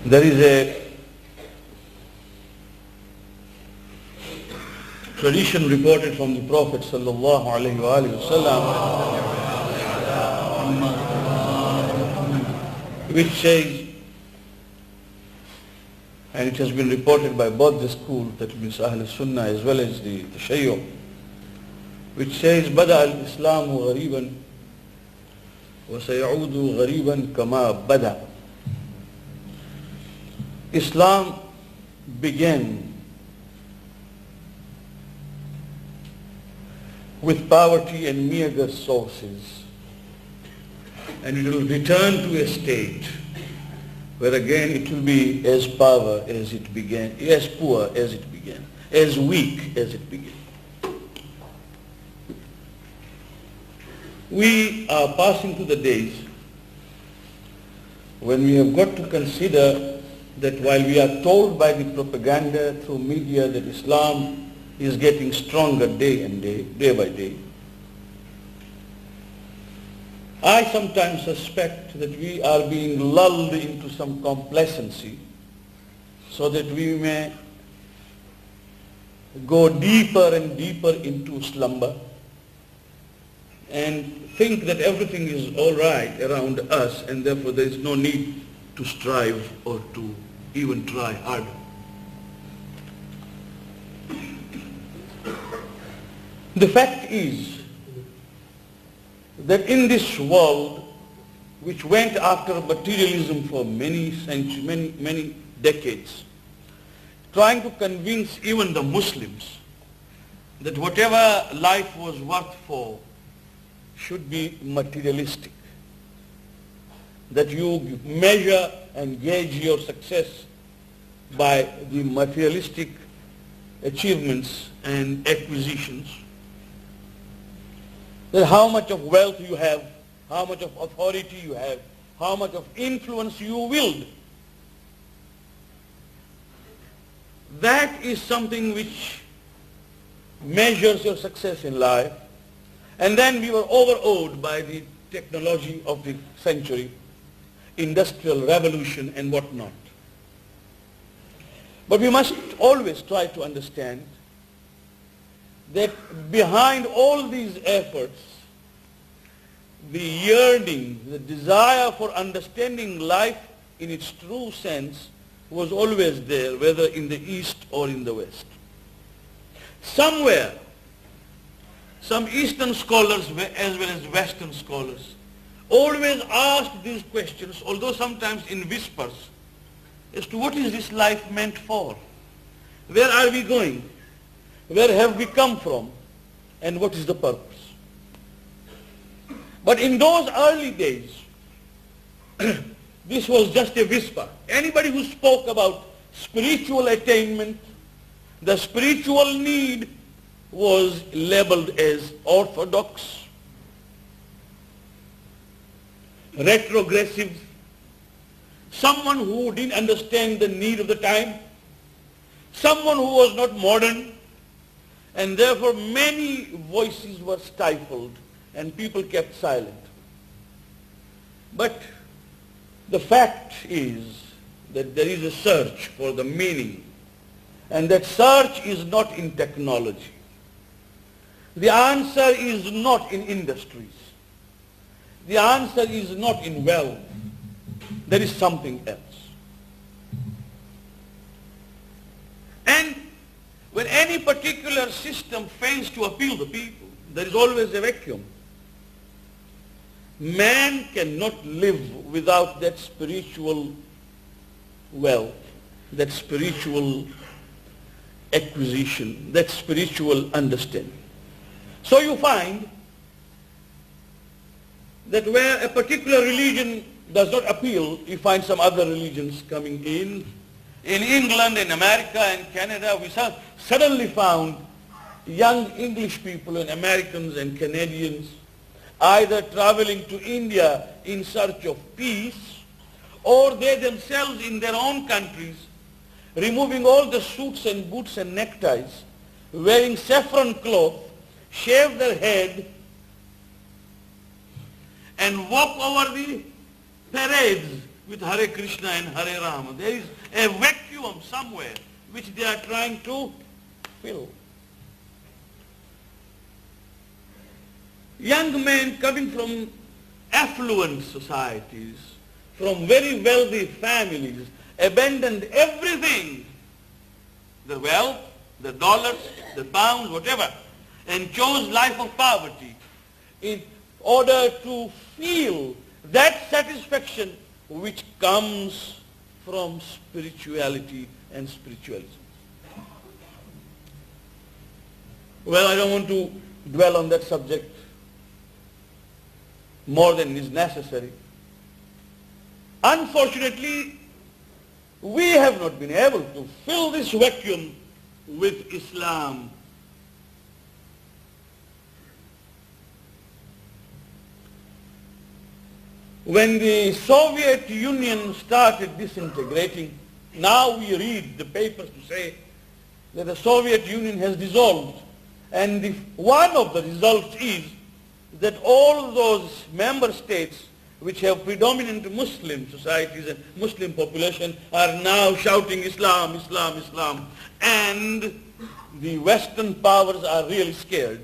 There is a tradition reported from the Prophet sallallahu alaihi wasallam, which says, and it has been reported by both the school, that means Ahl Sunnah as well as the Tashayyu, which says, "Bada al-Islamu ghariban wa sayaudu ghariban kama bada." Islam began with poverty and meager sources, and it will return to a state where again it will be as poor as it began, as poor as it began, as weak as it began. We are passing to the days when we have got to consider that while we are told by the propaganda through media that Islam is getting stronger day by day, I sometimes suspect that we are being lulled into some complacency so that we may go deeper and deeper into slumber and think that everything is all right around us, and therefore there is no need to strive or to even try harder. The fact is that in this world, which went after materialism for many centuries, many decades, trying to convince even the Muslims that whatever life was worth for should be materialistic, that you measure and gauge your success by the materialistic achievements and acquisitions, that how much of wealth you have, how much of authority you have, how much of influence you wield. That is something which measures your success in life. And then we were overawed by the technology of the century, industrial revolution and whatnot. But we must always try to understand that behind all these efforts, the yearning, the desire for understanding life in its true sense was always there, whether in the East or in the West. Somewhere, some Eastern scholars as well as Western scholars always asked these questions, although sometimes in whispers, as to what is this life meant for? Where are we going? Where have we come from? And what is the purpose? But in those early days, this was just a whisper. Anybody who spoke about spiritual attainment, the spiritual need, was labeled as orthodox, retrogressive, someone who didn't understand the need of the time, someone who was not modern, and therefore many voices were stifled and people kept silent. But the fact is that there is a search for the meaning, and that search is not in technology. The answer is not in industries. The answer is not in wealth. There is something else. And when any particular system fails to appeal to people, there is always a vacuum. Man cannot live without that spiritual wealth, that spiritual acquisition, that spiritual understanding. So you find that where a particular religion does not appeal, you find some other religions coming in. In England, in America, and Canada, we suddenly found young English people and Americans and Canadians either traveling to India in search of peace, or they themselves in their own countries removing all the suits and boots and neckties, wearing saffron cloth, shave their head, and walk over the parades with Hare Krishna and Hare Rama. There is a vacuum somewhere which they are trying to fill. Young men coming from affluent societies, from very wealthy families, abandoned everything, the wealth, the dollars, the pounds, whatever, and chose life of poverty in order to feel that satisfaction which comes from spirituality and spiritualism. Well, I don't want to dwell on that subject more than is necessary. Unfortunately, we have not been able to fill this vacuum with Islam. When the Soviet Union started disintegrating, now we read the papers to say that the Soviet Union has dissolved. And one of the results is that all those member states which have predominant Muslim societies and Muslim population are now shouting Islam, Islam, Islam. And the Western powers are really scared.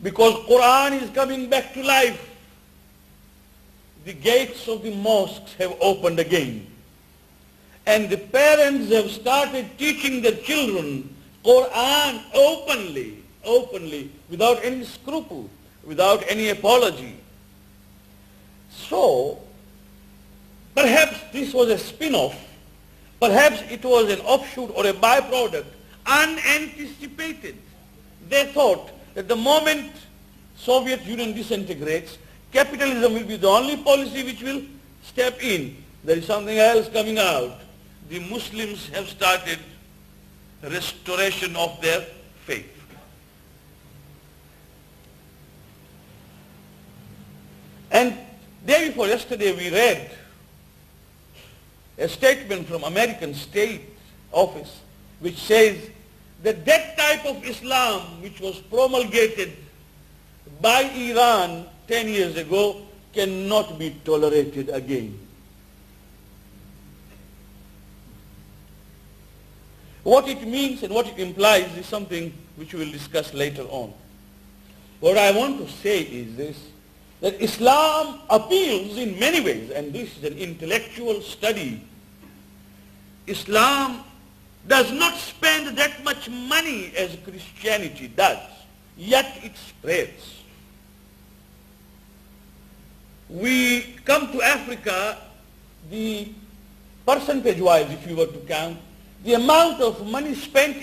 Because Quran is coming back to life. The gates of the mosques have opened again. And the parents have started teaching their children Quran openly, without any scruple, without any apology. So, perhaps this was a spin-off. Perhaps it was an offshoot or a byproduct, unanticipated. They thought that the moment Soviet Union disintegrates, capitalism will be the only policy which will step in. There is something else coming out. The Muslims have started restoration of their faith. And day before yesterday we read a statement from American State Office which says that that type of Islam which was promulgated by Iran 10 years ago cannot be tolerated again. What it means and what it implies is something which we will discuss later on. What I want to say is this, that Islam appeals in many ways, and this is an intellectual study. Islam does not spend that much money as Christianity does, yet it spreads. We come to Africa, the percentage-wise, if you were to count, the amount of money spent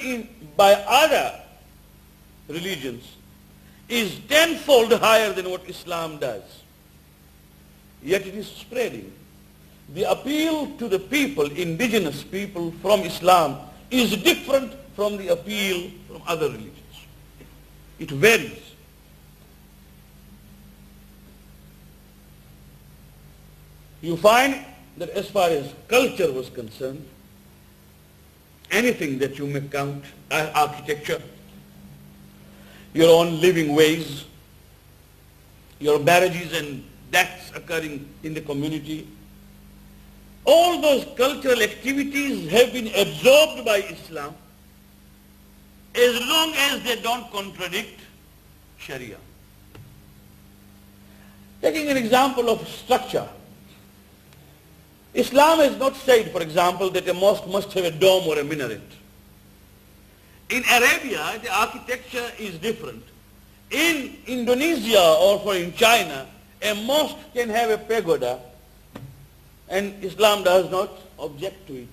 by other religions is tenfold higher than what Islam does. Yet it is spreading. The appeal to the people, indigenous people from Islam, is different from the appeal from other religions. It varies. You find that as far as culture was concerned, anything that you may count, architecture, your own living ways, your marriages and deaths occurring in the community, all those cultural activities have been absorbed by Islam as long as they don't contradict Sharia. Taking an example of structure, Islam has not said, for example, that a mosque must have a dome or a minaret. In Arabia, the architecture is different. In Indonesia or in China, a mosque can have a pagoda, and Islam does not object to it.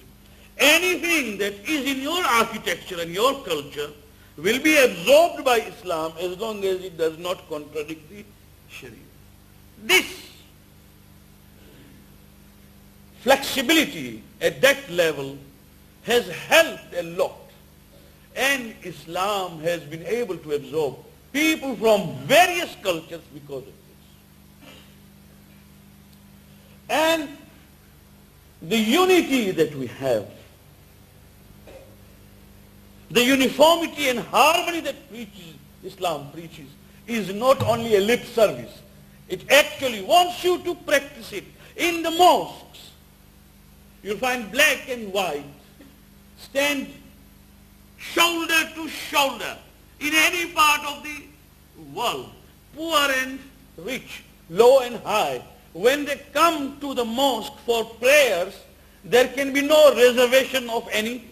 Anything that is in your architecture and your culture will be absorbed by Islam as long as it does not contradict the Sharia. This flexibility at that level has helped a lot, and Islam has been able to absorb people from various cultures because of this. And the unity that we have, the uniformity and harmony that Islam preaches, is not only a lip service. It actually wants you to practice it. In the mosques, you'll find black and white stand shoulder to shoulder in any part of the world, poor and rich, low and high. When they come to the mosque for prayers, there can be no reservation of any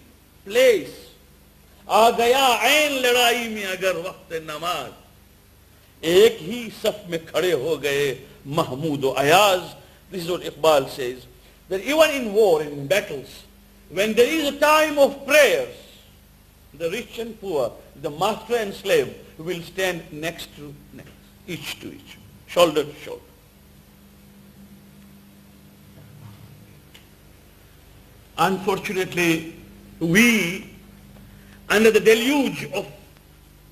place. आ गया ऐन लड़ाई में अगर वक्त नमाज, एक ही सफ में खड़े हो गए महमूद और Ayaz. This is what Iqbal says, that even in war and in battles, when there is a time of prayers, the rich and poor, the master and slave will stand next to next, each to each, shoulder to shoulder. Unfortunately, we, under the deluge of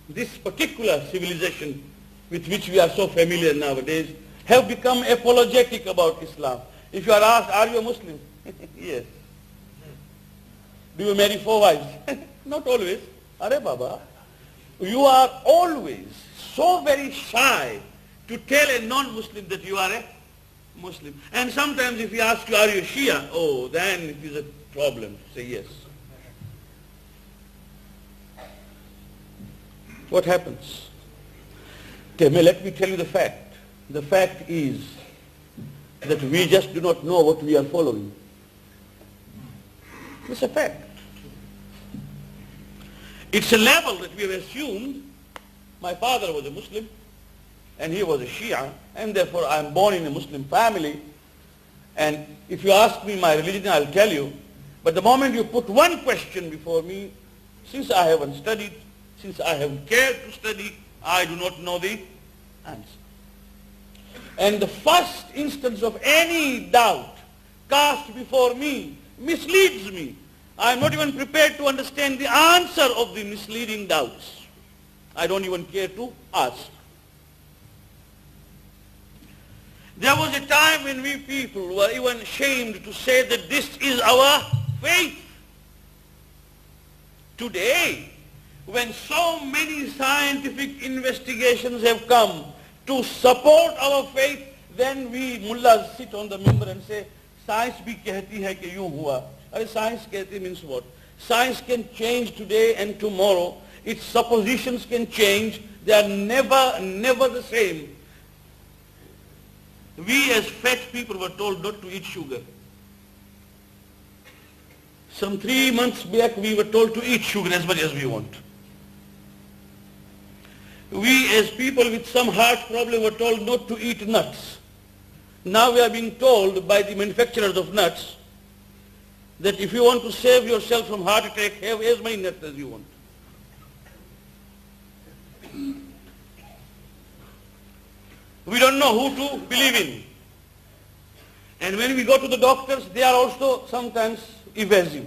this particular civilization with which we are so familiar nowadays, have become apologetic about Islam. If you are asked, are you a Muslim? Yes. Do you marry 4 wives? Not always. Are Baba, you are always so very shy to tell a non-Muslim that you are a Muslim. And sometimes if he asks you, are you a Shia? Oh, then it is a problem. Say yes. What happens? Let me tell you the fact. The fact is that we just do not know what we are following. It's a fact. It's a level that we have assumed. My father was a Muslim and he was a Shia, and therefore I am born in a Muslim family, and if you ask me my religion, I'll tell you. But the moment you put one question before me, since I haven't studied, since I haven't cared to study, I do not know the answer. And the first instance of any doubt cast before me misleads me. I am not even prepared to understand the answer of the misleading doubts. I don't even care to ask. There was a time when we people were even ashamed to say that this is our faith. Today, when so many scientific investigations have come to support our faith, then we mullahs sit on the minbar and say, science bhi kehti hai ki yun hua. Arey, science kehti means what? Science can change today and tomorrow. Its suppositions can change. They are never the same. We as fat people were told not to eat sugar. Some 3 months back we were told to eat sugar as much as we want. We as people with some heart problem were told not to eat nuts. Now we are being told by the manufacturers of nuts that if you want to save yourself from heart attack, have as many nuts as you want. We don't know who to believe in. And when we go to the doctors, they are also sometimes evasive.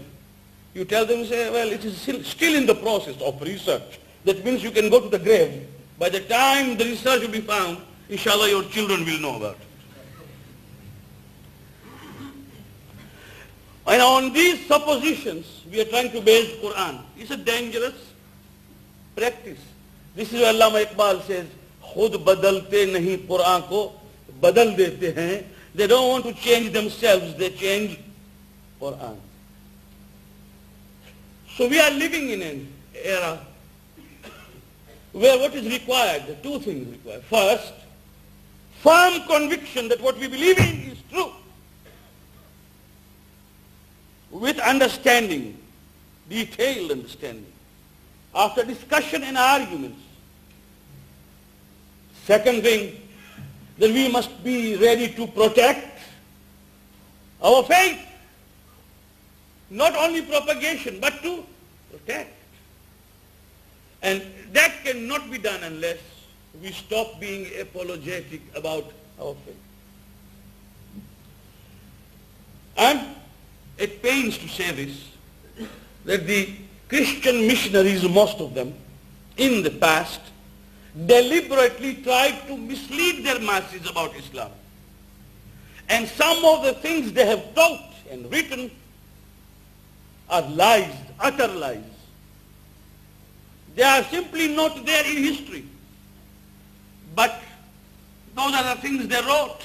You tell them, say, well, it is still in the process of research. That means you can go to the grave. By the time the research will be found, inshallah your children will know about it. And on these suppositions, we are trying to base Quran. It's a dangerous practice. This is where Allama Iqbal says, खुद बदलते नहीं कुरान को बदल देते हैं. They don't want to change themselves, they change Quran. So we are living in an era where what is required, 2 things required. First, firm conviction that what we believe in is true. With understanding, detailed understanding, after discussion and arguments. Second thing, that we must be ready to protect our faith. Not only propagation, but to protect. And that cannot be done unless we stop being apologetic about our faith. I'm at pains to say this, that the Christian missionaries, most of them, in the past, deliberately tried to mislead their masses about Islam. And some of the things they have taught and written are lies, utter lies. They are simply not there in history. But Those are the things they wrote.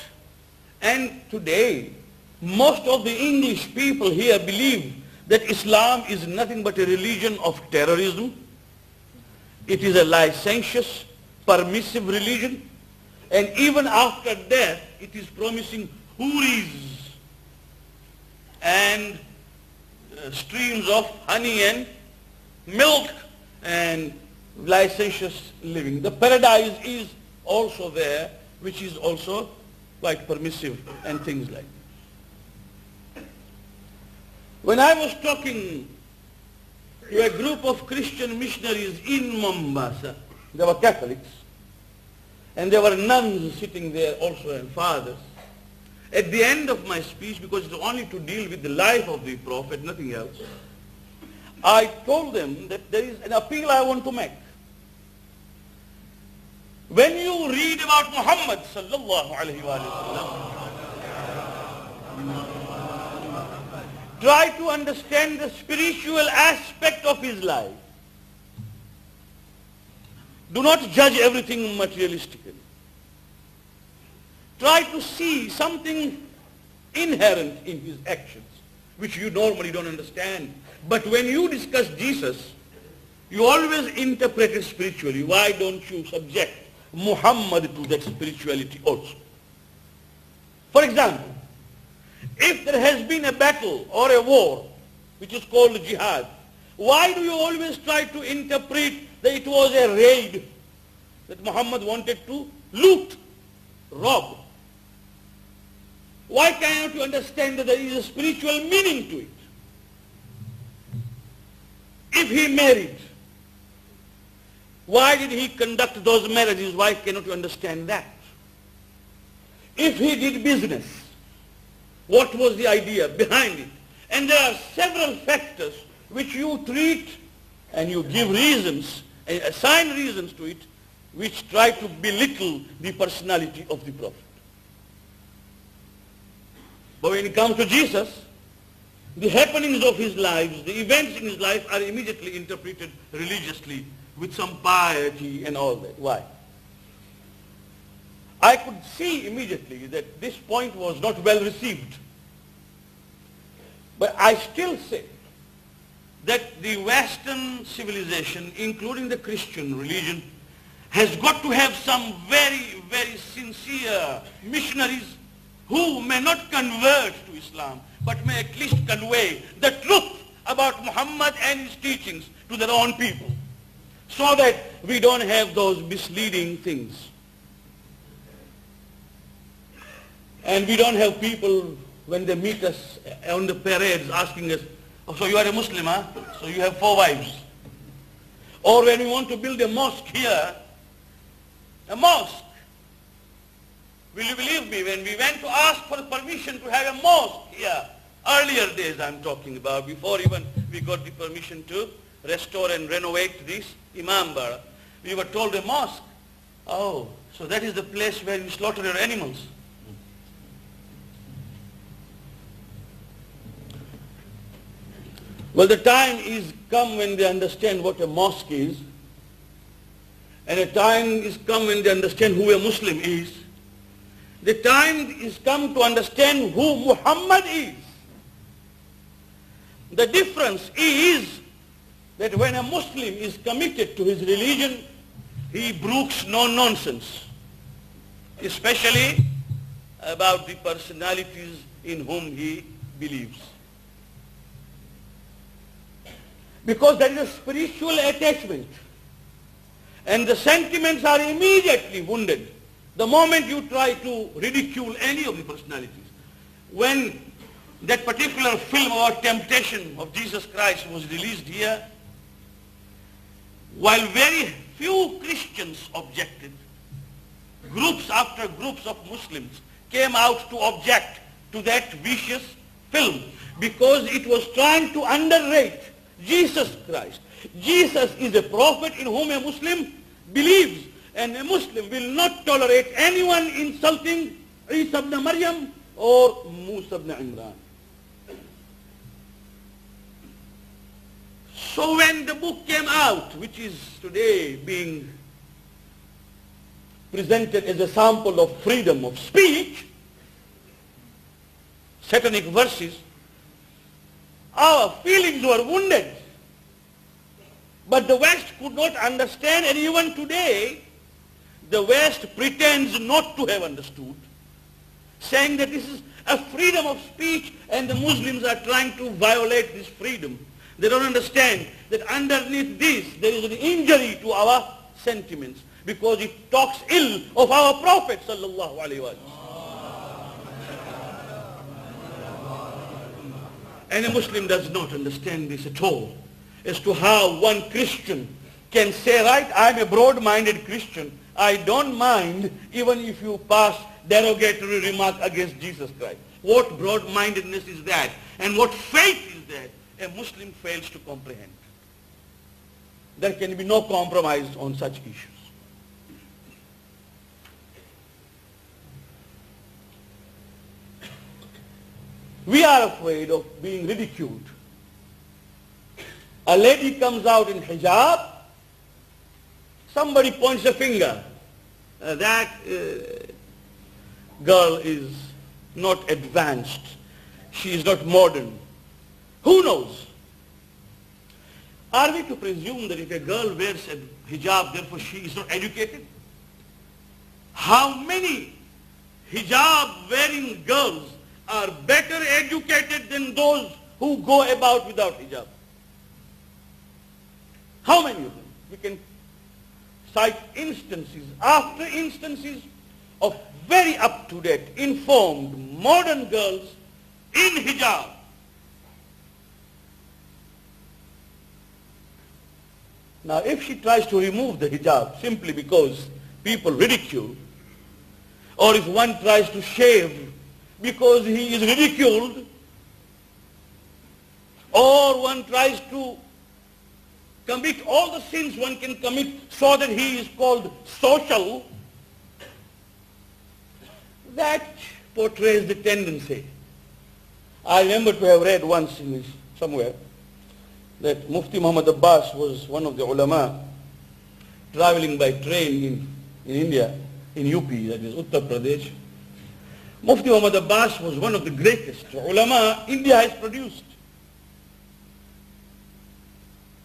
And today, most of the English people here believe that Islam is nothing but a religion of terrorism. It is a licentious, permissive religion. And even after death, it is promising houris and streams of honey and milk and licentious living. The paradise is also there, which is also quite permissive and things like that. When I was talking to a group of Christian missionaries in Mombasa, they were Catholics, and there were nuns sitting there also and fathers. At the end of my speech, because it's only to deal with the life of the Prophet, nothing else, I told them that there is an appeal I want to make. When you read about Muhammad sallallahu alaihi wasallam, try to understand the spiritual aspect of his life. Do not judge everything materialistically. Try to see something inherent in his actions, which you normally don't understand. But when you discuss Jesus, you always interpret it spiritually. Why don't you subject Muhammad to that spirituality also? For example, if there has been a battle or a war, which is called jihad, why do you always try to interpret that it was a raid, that Muhammad wanted to loot, rob? Why cannot you understand that there is a spiritual meaning to it? If he married, why did he conduct those marriages? Why cannot you understand that? If he did business, what was the idea behind it? And there are several factors which you treat and you give reasons and assign reasons to it, which try to belittle the personality of the Prophet. But when it comes to Jesus, the happenings of his life, the events in his life are immediately interpreted religiously with some piety and all that. Why? I could see immediately that this point was not well received. But I still say that the Western civilization, including the Christian religion, has got to have some very, very sincere missionaries who may not convert to Islam, but may at least convey the truth about Muhammad and his teachings to their own people, so that we don't have those misleading things. And we don't have people, when they meet us on the parades, asking us, oh, so you are a Muslim, huh? So you have 4 wives. Or when we want to build a mosque here, a mosque, will you believe me, when we went to ask for permission to have a mosque here, earlier days I'm talking about, before even we got the permission to restore and renovate this Imambara, we were told a mosque. Oh, so that is the place where you slaughter your animals. Well, the time is come when they understand what a mosque is, and a time is come when they understand who a Muslim is. The time is come to understand who Muhammad is. The difference is that when a Muslim is committed to his religion, he brooks no nonsense, especially about the personalities in whom he believes. Because there is a spiritual attachment, and the sentiments are immediately wounded the moment you try to ridicule any of the personalities. When that particular film about temptation of Jesus Christ was released here, while very few Christians objected, groups after groups of Muslims came out to object to that vicious film because it was trying to underrate Jesus Christ. Jesus is a prophet in whom a Muslim believes, and a Muslim will not tolerate anyone insulting Isa ibn Maryam or Musa ibn Imran. So when the book came out, which is today being presented as a sample of freedom of speech, satanic verses, our feelings were wounded. But the West could not understand, and even today, the West pretends not to have understood, saying that this is a freedom of speech and the Muslims are trying to violate this freedom. They don't understand that underneath this there is an injury to our sentiments because it talks ill of our Prophet sallallahu alaihi wasallam. And a Muslim does not understand this at all, as to how one Christian can say, right, I'm a broad-minded Christian. I don't mind even if you pass derogatory remark against Jesus Christ. What broad-mindedness is that? And what faith is that? A Muslim fails to comprehend. There can be no compromise on such issues. We are afraid of being ridiculed. A lady comes out in hijab, somebody points a finger. That girl is not advanced. She is not modern. Who knows? Are we to presume that if a girl wears a hijab, therefore she is not educated? How many hijab-wearing girls are better educated than those who go about without hijab? How many of them? We can cite instances after instances of very up-to-date, informed, modern girls in hijab. Now, if she tries to remove the hijab simply because people ridicule, or if one tries to shave because he is ridiculed, or one tries to commit all the sins one can commit so that he is called social, that portrays the tendency. I remember to have read once somewhere that Mufti Muhammad Abbas was one of the ulama traveling by train in India, in UP, that is Uttar Pradesh. Mufti Muhammad Abbas was one of the greatest ulama India has produced.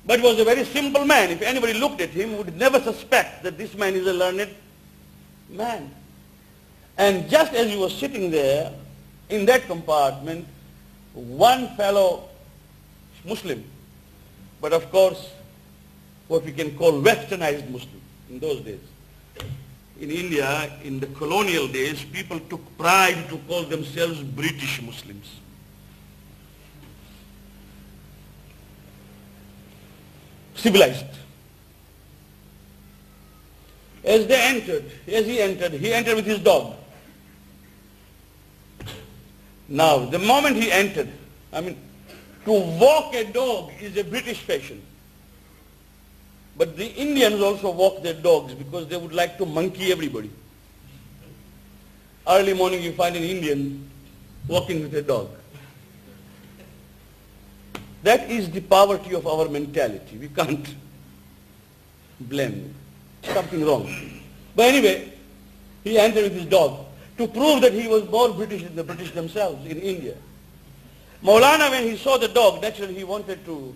But was a very simple man. If anybody looked at him, would never suspect that this man is a learned man. And just as he was sitting there in that compartment, one fellow Muslim, but of course what we can call westernized Muslim in those days. In India, in the colonial days, people took pride to call themselves British Muslims. Civilized. As he entered with his dog. Now, the moment he entered, to walk a dog is a British fashion. But the Indians also walk their dogs because they would like to monkey everybody. Early morning you find an Indian walking with a dog. That is the poverty of our mentality. We can't blame something wrong. But anyway, he entered with his dog to prove that he was more British than the British themselves in India. Maulana, when he saw the dog, naturally he wanted to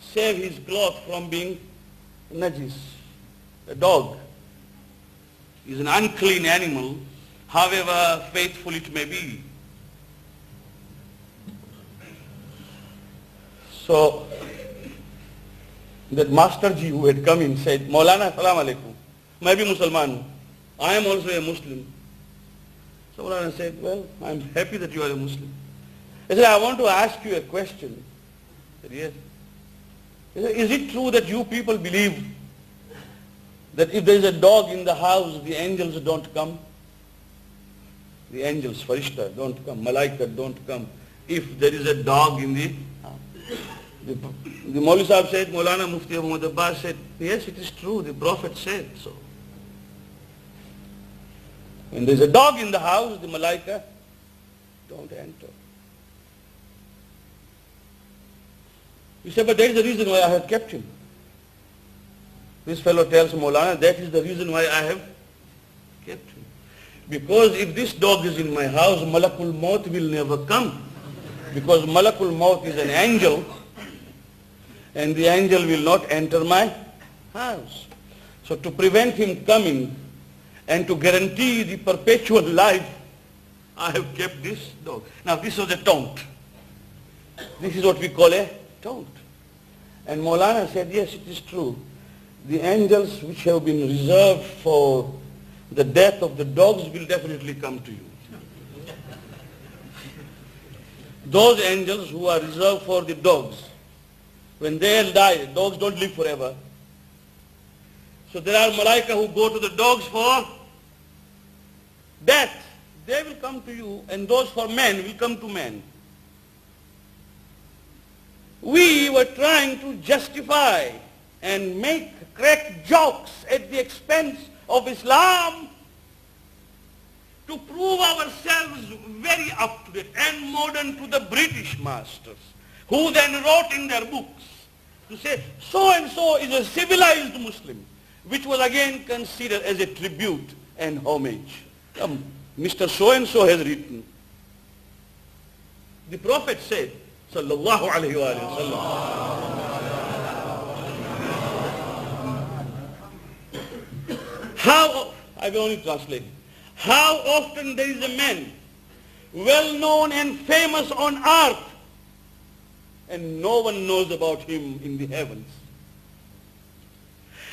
save his cloth from being najis. The dog is an unclean animal, however faithful it may be. So that Masterji who had come in said, Maulana, salam alaikum. I be Musliman. I am also a Muslim. So Maulana said, well, I am happy that you are a Muslim. He said, I want to ask you a question. I said, yes. He said, is it true that you people believe that if there is a dog in the house, the angels don't come? The angels, Farishta, don't come. Malaika don't come. If there is a dog in the house. The Maulvi Sahib said, Maulana Mufti Muhammad Abbas said, yes, it is true. The Prophet said so. When there is a dog in the house, the Malaika don't enter. He said, but that is the reason why I have kept him. This fellow tells Maulana, that is the reason why I have kept him. Because if this dog is in my house, Malakul Maut will never come. Because Malakul Maut is an angel, and the angel will not enter my house. So to prevent him coming and to guarantee the perpetual life, I have kept this dog. Now this was a taunt. This is what we call a taunt. And Maulana said, yes, it is true. The angels which have been reserved for the death of the dogs will definitely come to you. Those angels who are reserved for the dogs, when they die, dogs don't live forever. So there are malaika who go to the dogs for death. They will come to you, and those for men will come to men. We were trying to justify and crack jokes at the expense of Islam to prove ourselves very up to date and modern to the British masters, who then wrote in their books to say so and so is a civilized Muslim, which was again considered as a tribute and homage. Mr. So and so has written. The Prophet said, sallallahu alayhi wa sallam, I will only translate. How often there is a man well known and famous on earth and no one knows about him in the heavens.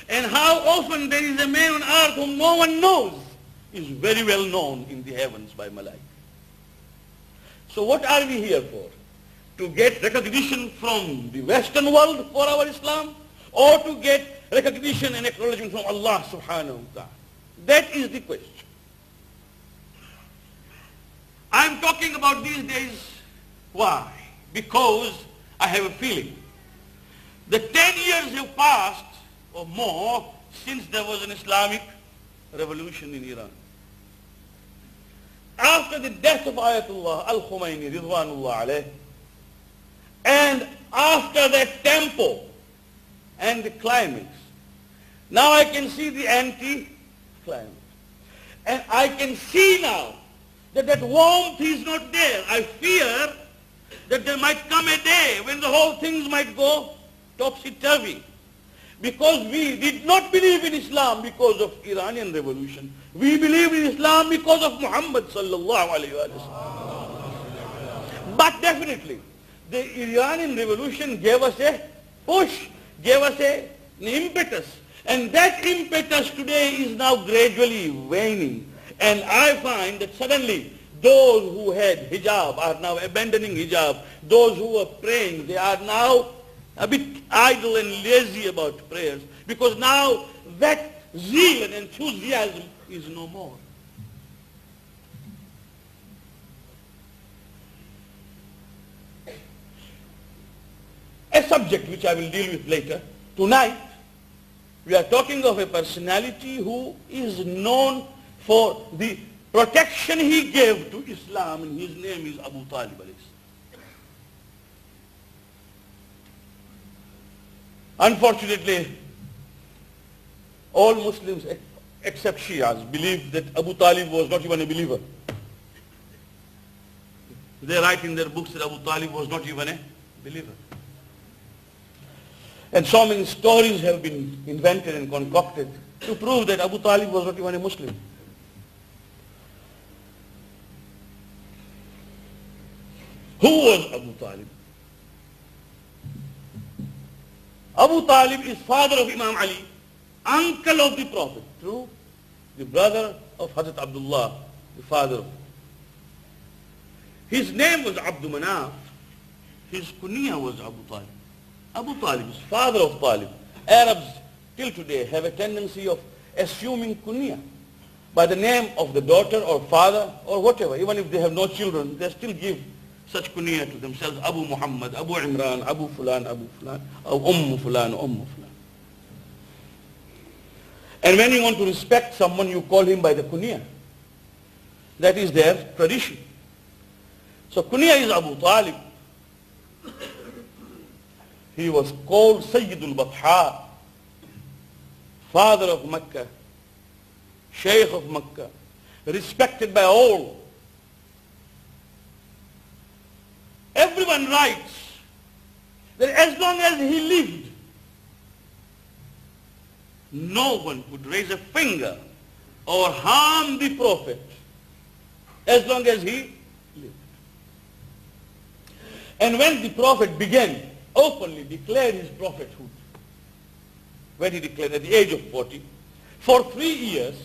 And how often there is a man on earth whom no one knows is very well known in the heavens by Malaika. So what are we here for? To get recognition from the Western world for our Islam, or to get recognition and acknowledgement from Allah subhanahu wa ta'ala? That is the question. I'm talking about these days. Why? Because I have a feeling that 10 years have passed or more since there was an Islamic revolution in Iran. After the death of Ayatollah al-Khomeini, Ridwanullah alayh, and after that tempo and the climax, now I can see the anti-climax. And I can see now that that warmth is not there. I fear that there might come a day when the whole things might go topsy-turvy. Because we did not believe in Islam because of Iranian revolution. We believe in Islam because of Muhammad sallallahu alayhi wa sallam. But definitely, the Iranian revolution gave us a push, gave us an impetus. And that impetus today is now gradually waning. And I find that suddenly those who had hijab are now abandoning hijab. Those who were praying, they are now a bit idle and lazy about prayers, because now that zeal and enthusiasm is no more. A subject which I will deal with later. Tonight, we are talking of a personality who is known for the protection he gave to Islam, and his name is Abu Talib. Unfortunately, all Muslims except Shias believe that Abu Talib was not even a believer. They write in their books that Abu Talib was not even a believer. And so many stories have been invented and concocted to prove that Abu Talib was not even a Muslim. Who was Abu Talib? Abu Talib is father of Imam Ali, uncle of the Prophet, true, the brother of Hazrat Abdullah, the father of. His name was Abdul Manaf. His kunya was Abu Talib. Abu Talib is father of Talib. Arabs till today have a tendency of assuming kunya by the name of the daughter or father or whatever. Even if they have no children, they still give such kunya to themselves: Abu Muhammad, Abu Imran, Abu Fulan, or Fulan, Fulan. And when you want to respect someone, you call him by the kunya. That is their tradition. So kunya is Abu Talib. He was called Sayyidul Batha, father of Mecca, Shaykh of Makkah, respected by all. Everyone writes that as long as he lived, no one could raise a finger or harm the Prophet as long as he lived. And when the Prophet began, openly declared his prophethood, when he declared at the age of 40, for 3 years,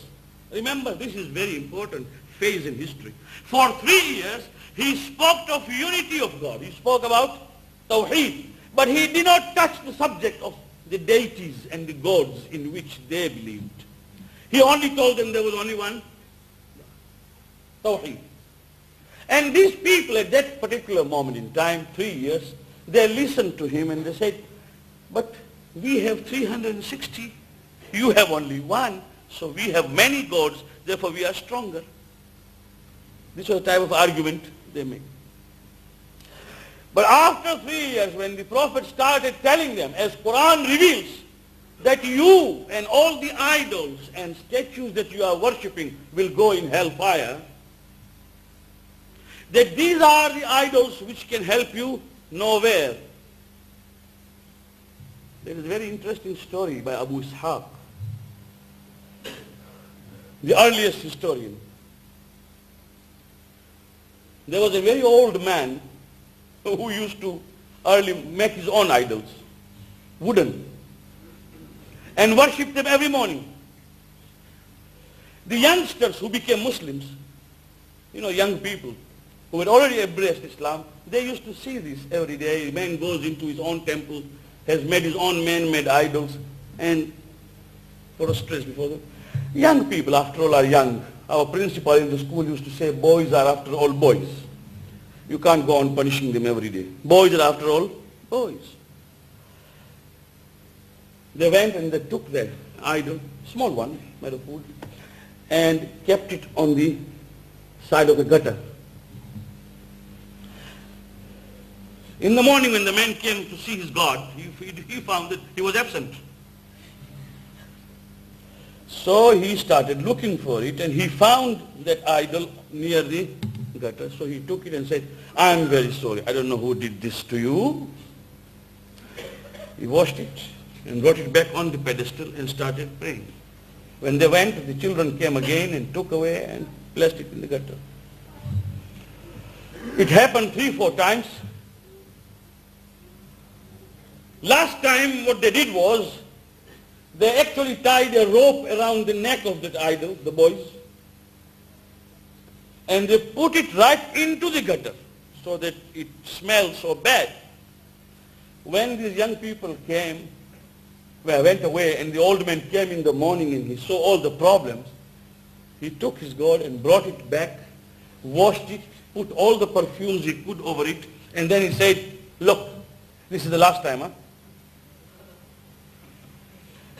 remember this is very important phase in history, for 3 years he spoke of unity of God. He spoke about Tawheed, but he did not touch the subject of the deities and the gods in which they believed. He only told them there was only one, Tawheed. And these people at that particular moment in time, 3 years, they listened to him and they said, but we have 360, you have only one, so we have many gods, therefore we are stronger. This was the type of argument they made. But after 3 years, when the Prophet started telling them, as Quran reveals, that you and all the idols and statues that you are worshipping will go in hellfire, that these are the idols which can help you nowhere. There is a very interesting story by Abu Ishaq, the earliest historian. There was a very old man who used to early make his own idols, wooden, and worship them every morning. The youngsters who became Muslims, young people who had already embraced Islam, they used to see this every day. A man goes into his own temple, has made his own man-made idols, and prostrates before them. Young people, after all, are young. Our principal in the school used to say, boys are after all boys. You can't go on punishing them every day. Boys are after all boys. They went and they took their idol, small one, made of wood, and kept it on the side of the gutter. In the morning when the man came to see his God, he found that he was absent. So he started looking for it and he found that idol near the gutter. So he took it and said, I am very sorry. I don't know who did this to you. He washed it and brought it back on the pedestal and started praying. When they went, the children came again and took away and placed it in the gutter. It happened 3-4 times. Last time what they did was, they actually tied a rope around the neck of that idol, the boys, and they put it right into the gutter so that it smelled so bad. When these young people went away and the old man came in the morning and he saw all the problems, he took his God and brought it back, washed it, put all the perfumes he could over it, and then he said, look, this is the last time, huh?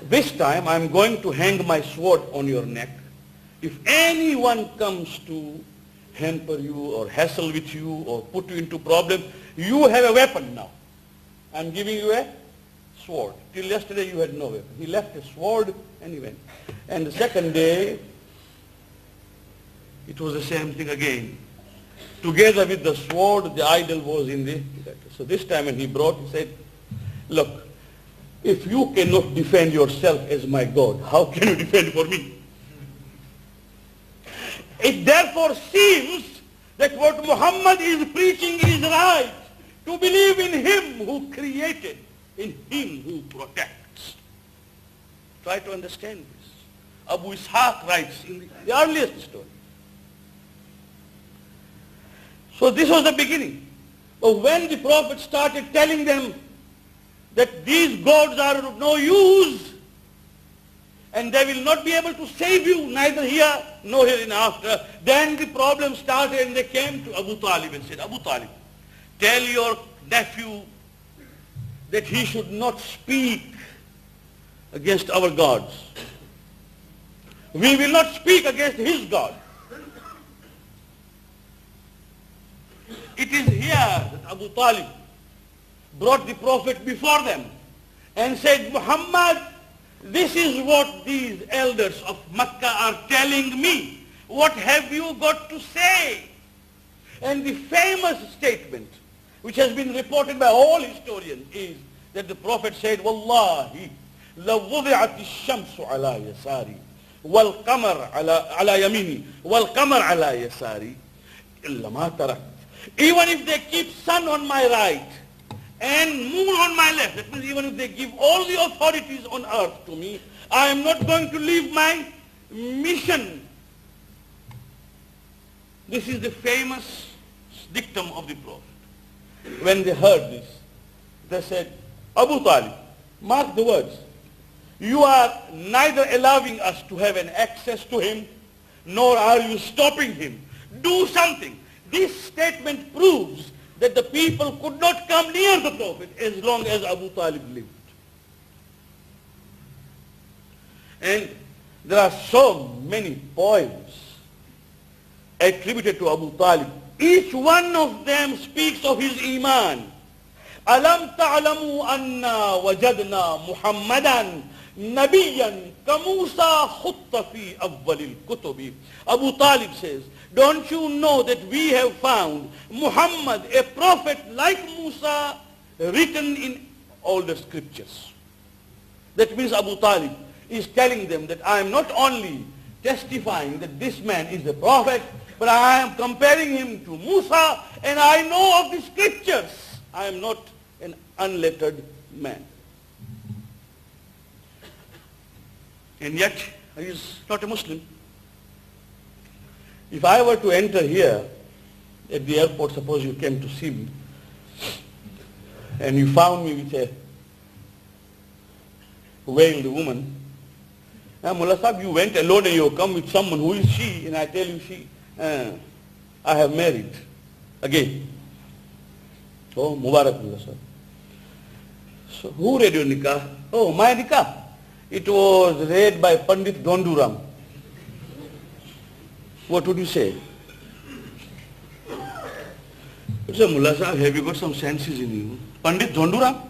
This time I'm going to hang my sword on your neck. If anyone comes to hamper you or hassle with you or put you into problem, you have a weapon now. I'm giving you a sword. Till yesterday you had no weapon. He left a sword and he went. And the second day, it was the same thing again. Together with the sword, the idol was in the gutter. So this time when he brought, he said, look, if you cannot defend yourself as my God, how can you defend for me? It therefore seems that what Muhammad is preaching is right. To believe in him who created, in him who protects. Try to understand this. Abu Ishaq writes in the earliest story. So this was the beginning. But when the Prophet started telling them that these gods are of no use and they will not be able to save you neither here nor hereafter, then the problem started and they came to Abu Talib and said, Abu Talib, tell your nephew that he should not speak against our gods. We will not speak against his God. It is here that Abu Talib brought the Prophet before them and said, Muhammad, This is what these elders of Makkah are telling me. What have you got to say? And the famous statement, which has been reported by all historians, is that the Prophet said, Wallahi, لَوُضِعَتِ الشَّمْسُ عَلَى يَسَارِي وَالْقَمَرْ عَلَى يَمِينِي وَالْقَمَرْ عَلَى يَسَارِي إِلَّا مَا تَرَكْتُ. Even if they keep sun on my right and moon on my left, that means even if they give all the authorities on earth to me, I am not going to leave my mission. This is the famous dictum of the Prophet. When they heard this, they said, Abu Talib, mark the words, you are neither allowing us to have an access to him, nor are you stopping him. Do something. This statement proves that the people could not come near the Prophet as long as Abu Talib lived. And there are so many poems attributed to Abu Talib. Each one of them speaks of his iman. Alam ta'lamu anna wajadna Muhammadan Nabiyan kamusa khutta fi awwalil kutubi. Abu Talib says, don't you know that we have found Muhammad, a prophet like Musa, written in all the scriptures. That means Abu Talib is telling them that I am not only testifying that this man is a prophet, but I am comparing him to Musa, and I know of the scriptures. I am not an unlettered man. And yet, he is not a Muslim. If I were to enter here at the airport, suppose you came to see me, and you found me with a veiled woman, now Mullah Sahib, you went alone and you come with someone, who is she? And I tell you she, I have married again. Oh, Mubarak Mullah Sahib. So who read your nikah? Oh, my nikah. It was read by Pandit Donduram. What would you say? You say, Mullah Sahib, have you got some senses in you? Pandit Donduram?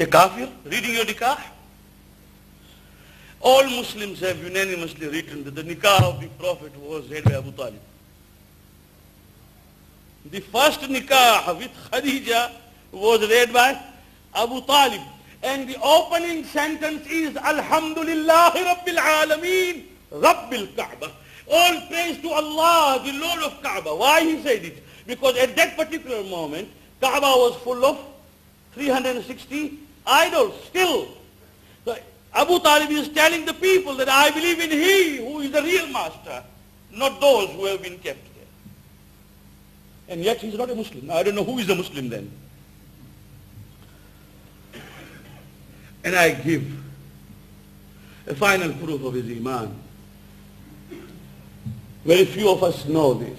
A kafir reading your nikah? All Muslims have unanimously written that the nikah of the Prophet was read by Abu Talib. The first nikah with Khadija was read by Abu Talib. And the opening sentence is Alhamdulillahi Rabbil Alameen Rabbil Kaaba. All praise to Allah, the Lord of Kaaba. Why he said it? Because at that particular moment, Kaaba was full of 360 idols still. So Abu Talib is telling the people that I believe in He who is the real master, not those who have been kept there. And yet he's not a Muslim. Now, I don't know who is a Muslim then. And I give a final proof of his iman. Very few of us know this,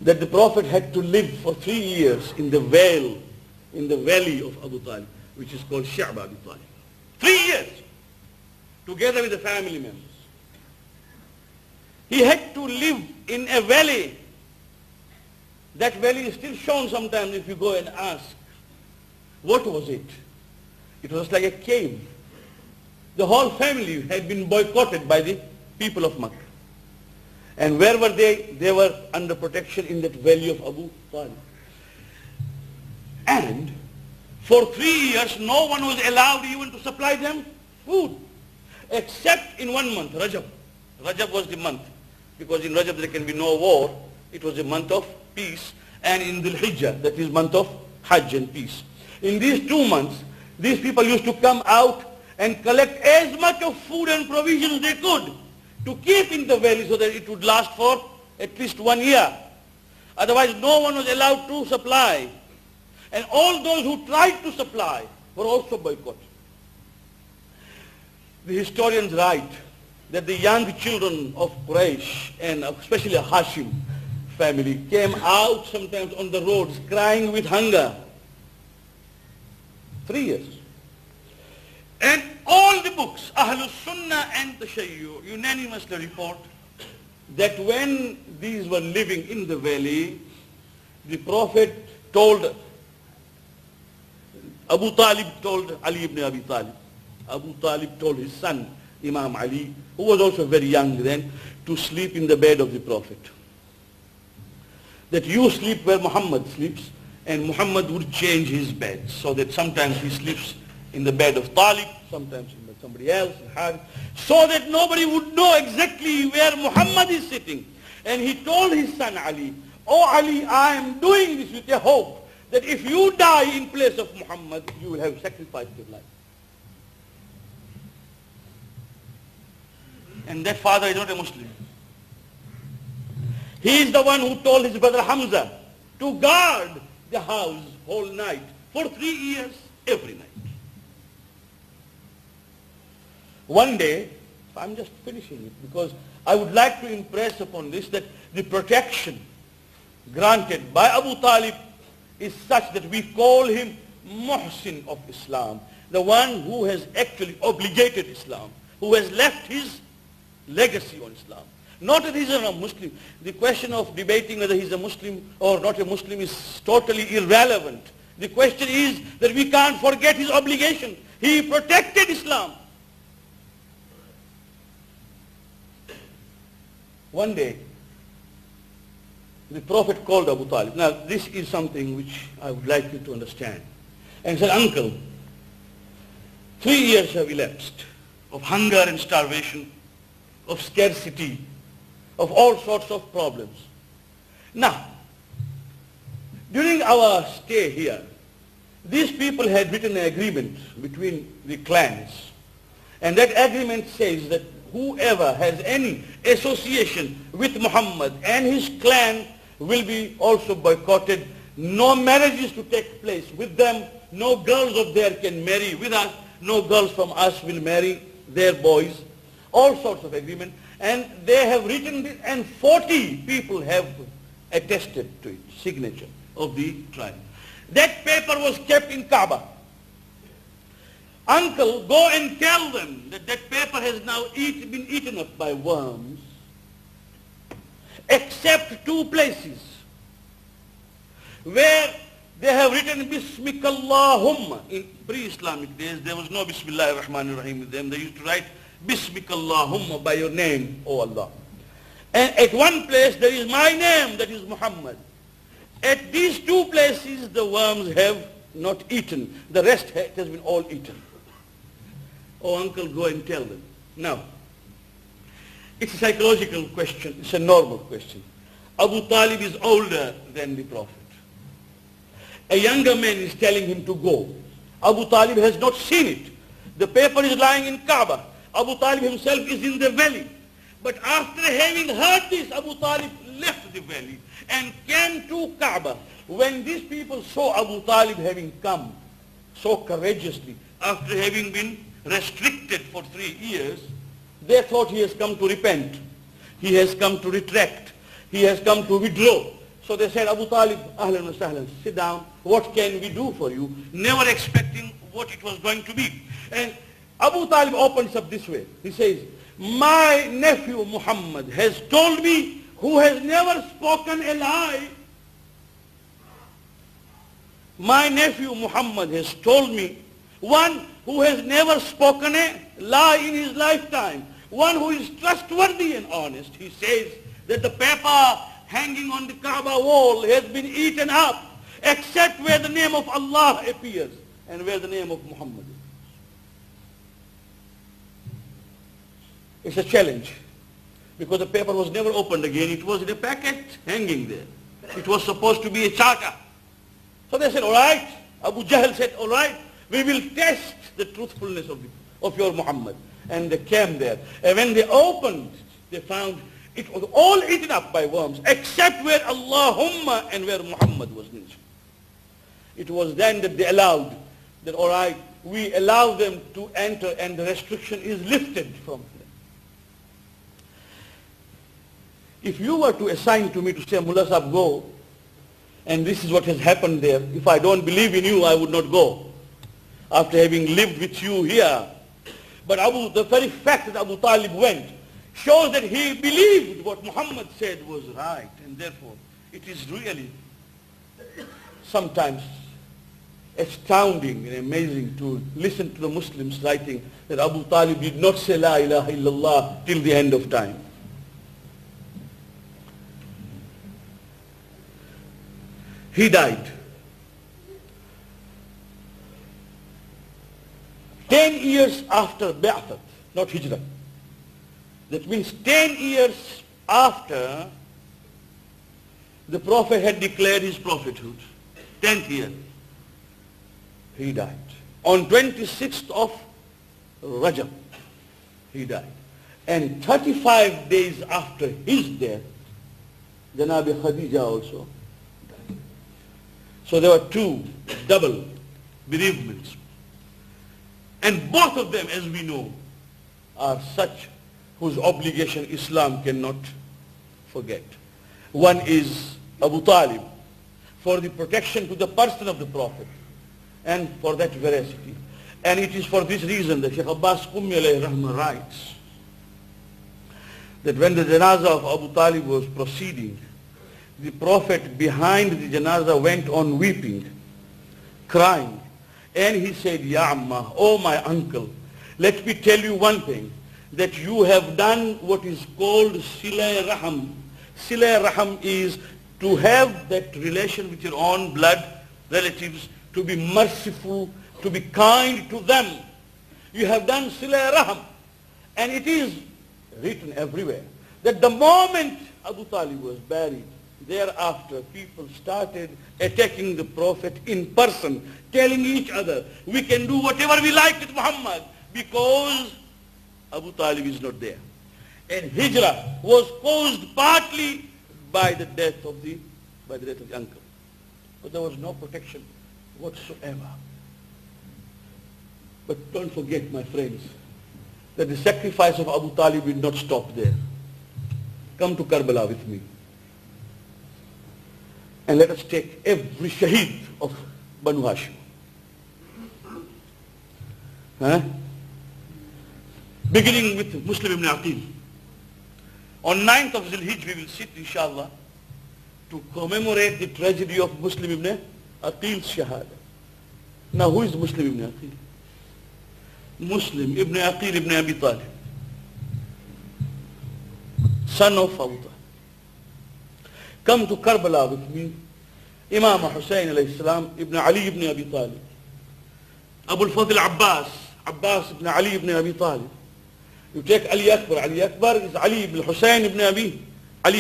that the Prophet had to live for 3 years in the valley of Abu Talib, which is called Sha'b Abu Talib. 3 years, together with the family members. He had to live in a valley. That valley is still shown sometimes if you go and ask. What was it? It was like a cave. The whole family had been boycotted by the people of Makkah. And where were they? They were under protection in that valley of Abu Talib. And for 3 years, no one was allowed even to supply them food, except in 1 month, Rajab. Rajab was the month, because in Rajab there can be no war. It was a month of peace. And in Dhul Hijjah, that is month of Hajj and peace. In these 2 months, these people used to come out and collect as much of food and provisions they could to keep in the valley so that it would last for at least 1 year. Otherwise, no one was allowed to supply. And all those who tried to supply were also boycotted. The historians write that the young children of Quraysh, and especially Hashim family, came out sometimes on the roads crying with hunger. 3 years. And all the books, Ahlul Sunnah and Tashayyu, unanimously report that when these were living in the valley, the Prophet told Abu Talib told Ali ibn Abi Talib. Abu Talib told his son, Imam Ali, who was also very young then, to sleep in the bed of the Prophet. That you sleep where Muhammad sleeps, and Muhammad would change his bed, so that sometimes he sleeps in the bed of Talib, sometimes in somebody else, so that nobody would know exactly where Muhammad is sitting. And he told his son Ali, "Oh Ali, I am doing this with a hope that if you die in place of Muhammad, you will have sacrificed your life." And that father is not a Muslim. He is the one who told his brother Hamza to guard the house whole night for 3 years, every night. One day, I'm just finishing it because I would like to impress upon this that the protection granted by Abu Talib is such that we call him Muhsin of Islam, the one who has actually obligated Islam, who has left his legacy on Islam. Not that he's a Muslim. The question of debating whether he's a Muslim or not a Muslim is totally irrelevant. The question is that we can't forget his obligation. He protected Islam. One day, the Prophet called Abu Talib. Now, this is something which I would like you to understand. And said, "Uncle, 3 years have elapsed of hunger and starvation, of scarcity, of all sorts of problems. Now, during our stay here, these people had written an agreement between the clans. And that agreement says that whoever has any association with Muhammad and his clan will be also boycotted. No marriages to take place with them. No girls of theirs can marry with us. No girls from us will marry their boys." All sorts of agreement. And they have written this, and 40 people have attested to it, signature of the tribe. That paper was kept in Kaaba. "Uncle, go and tell them that that paper has now been eaten up by worms, except 2 places where they have written Bismikallahumma." In pre-Islamic days, there was no Bismillahir Rahmanir Rahim with them. They used to write Bismikallahumma, by your name, O Allah. And at one place there is my name, that is Muhammad. At these 2 places the worms have not eaten. The rest has been all eaten. "Oh, uncle, go and tell them." Now, it's a psychological question. It's a normal question. Abu Talib is older than the Prophet. A younger man is telling him to go. Abu Talib has not seen it. The paper is lying in Kaaba. Abu Talib himself is in the valley. But after having heard this, Abu Talib left the valley and came to Kaaba. When these people saw Abu Talib having come so courageously, after having been restricted for 3 years, they thought he has come to repent. He has come to retract. He has come to withdraw. So they said, "Abu Talib, ahlan wa sahlan, sit down. What can we do for you?" Never expecting what it was going to be. And Abu Talib opens up this way. He says, "My nephew Muhammad has told me, who has never spoken a lie. My nephew Muhammad has told me, one who has never spoken a lie in his lifetime, one who is trustworthy and honest. He says that the paper hanging on the Kaaba wall has been eaten up, except where the name of Allah appears and where the name of Muhammad is." It's a challenge, because the paper was never opened again. It was in a packet hanging there. It was supposed to be a charter. So they said, "All right." Abu Jahl said, "All right, we will test the truthfulness of your Muhammad." And they came there. And when they opened, they found it was all eaten up by worms, except where Allahumma and where Muhammad was mentioned. It was then that they allowed, that all right, we allow them to enter, and the restriction is lifted from them. If you were to assign to me to say, "Mullah Sahib, go," and this is what has happened there, if I don't believe in you, I would not go, after having lived with you here. But the very fact that Abu Talib went shows that he believed what Muhammad said was right, and therefore it is really sometimes astounding and amazing to listen to the Muslims writing that Abu Talib did not say La ilaha illallah till the end of time. He died. 10 years after Ba'athat, not Hijrah. That means 10 years after the Prophet had declared his prophethood. 10th year. He died. On 26th of Rajab, he died. And 35 days after his death, Janabi Khadija also died. So there were two double bereavements. And both of them, as we know, are such whose obligation Islam cannot forget. One is Abu Talib, for the protection to the person of the Prophet, and for that veracity. And it is for this reason that Shaykh Abbas Qummi alayhi rahmah writes that when the janazah of Abu Talib was proceeding, the Prophet behind the janazah went on weeping, crying, and he said, Ya Amma, oh my uncle, let me tell you one thing, that you have done what is called Silay Raham. Silay Raham is to have that relation with your own blood relatives, to be merciful, to be kind to them. You have done Silay Raham. And it is written everywhere that the moment Abu Talib was buried, thereafter people started attacking the Prophet in person, telling each other, we can do whatever we like with Muhammad because Abu Talib is not there. And Hijrah was caused partly by the death of the uncle. But there was no protection whatsoever. But don't forget, my friends, that the sacrifice of Abu Talib did not stop there. Come to Karbala with me. And let us take every shaheed of Banu Hashim. Beginning with Muslim ibn Aqil. On 9th of Zilhijj we will sit, inshallah, to commemorate the tragedy of Muslim ibn Aqil's shahada. Now who is Muslim ibn Aqil? Muslim ibn Aqil ibn Abi Talib, son of Abu Talib. Come to Karbala with me. Imam Hussain alayhi salam ibn Ali ibn Abi Talib, Abu al-Fadl Abbas ibn Ali ibn Abi Talib. You take Ali Akbar is Ali ibn Hussain ibn Ali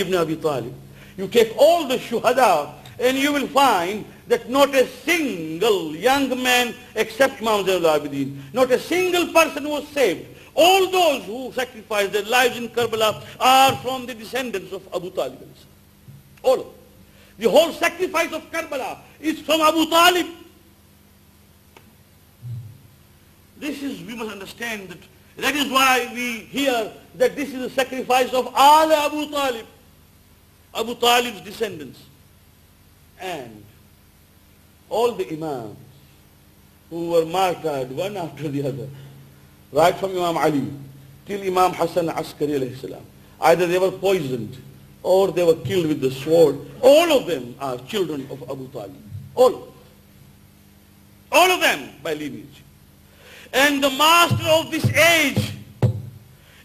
ibn Abi Talib. You take all the shuhada and you will find that not a single young man except Imam Zainul Abidin, not a single person was saved. All those who sacrificed their lives in Karbala are from the descendants of Abu Talib. All of them. The whole sacrifice of Karbala is from Abu Talib. This is, we must understand that. That is why we hear that this is the sacrifice of all Abu Talib, Abu Talib's descendants. And all the Imams who were martyred one after the other, right from Imam Ali till Imam Hassan Askari alayhi salam, either they were poisoned or they were killed with the sword. All of them are children of Abu Talib. All of them by lineage. And the master of this age,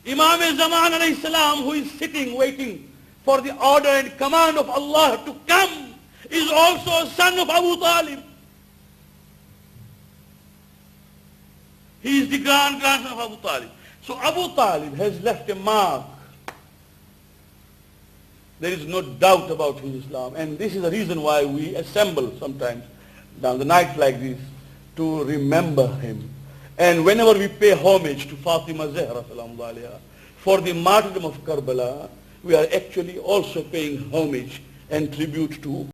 Imam al-Zaman alayhi salam, who is sitting waiting for the order and command of Allah to come, is also a son of Abu Talib. He is the grandson of Abu Talib. So Abu Talib has left a mark. There is no doubt about his Islam. And this is the reason why we assemble sometimes down the night like this to remember him. And whenever we pay homage to Fatima Zahra salamu alayha for the martyrdom of Karbala, we are actually also paying homage and tribute to